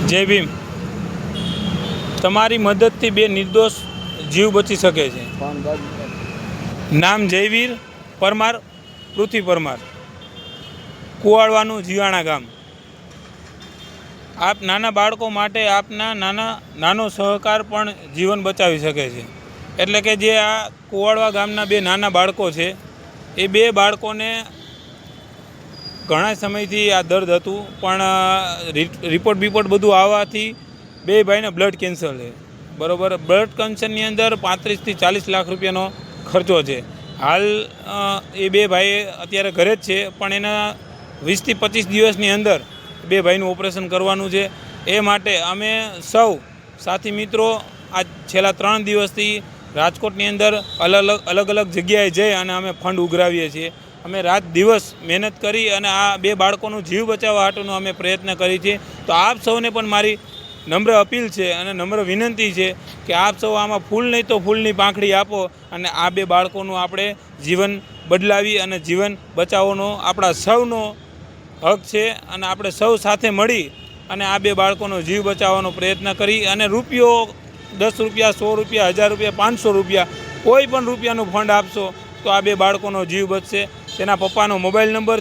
જય ભીમ। તમારી મદદથી બે નિર્દોષ જીવ બચી શકે છે। નામ જયવીર પરમાર, પૃથ્વી પરમાર, કુવાડવાનું જીવાણા ગામ। આપ નાના બાળકો માટે આપના નાનો સહકાર પણ જીવન બચાવી શકે છે। એટલે કે જે આ કુવાડવા ગામના બે નાના બાળકો છે, એ બે બાળકોને ઘણા સમયથી આ દર્દ હતું, પણ રિપોર્ટ બધું આવવાથી બે ભાઈને બ્લડ કેન્સર છે, બરાબર। બ્લડ કેન્સરની અંદર 35 થી 40 લાખ રૂપિયાનો ખર્ચો છે। હાલ એ બે ભાઈ અત્યારે ઘરે જ છે, પણ એના 20 થી 25 દિવસની અંદર બે ભાઈનું ઓપરેશન કરવાનું છે। એ માટે અમે સૌ સાથી મિત્રો આ છેલ્લા 3 દિવસથી રાજકોટની અંદર અલગ અલગ જગ્યાએ જઈ અને અમે ફંડ ઉઘરાવીએ છીએ। અમે રાત દિવસ મહેનત કરી અને આ બે બાળકોનું જીવ બચાવવા હાટુનો અમે પ્રયત્ન કરી છે। તો આપ સૌને પણ મારી નમ્ર અપીલ છે અને નમ્ર વિનંતી છે કે આપ સૌ આમાં ફૂલ નહીં તો ફૂલની પાંખડી આપો અને આ બે બાળકોનું આપણે જીવન બદલાવી અને જીવન બચાવવાનો આપણા સૌનો હક છે। અને આપણે સૌ સાથે મળી અને આ બે બાળકોનો જીવ બચાવવાનો પ્રયત્ન કરી અને રૂપિયો 10 રૂપિયા, 100 રૂપિયા, 1000 રૂપિયા, 500 રૂપિયા, કોઈ પણ રૂપિયાનું ફંડ આપશો તો આ બે બાળકોનો જીવ બચશે। તેના પપ્પાનો મોબાઈલ નંબર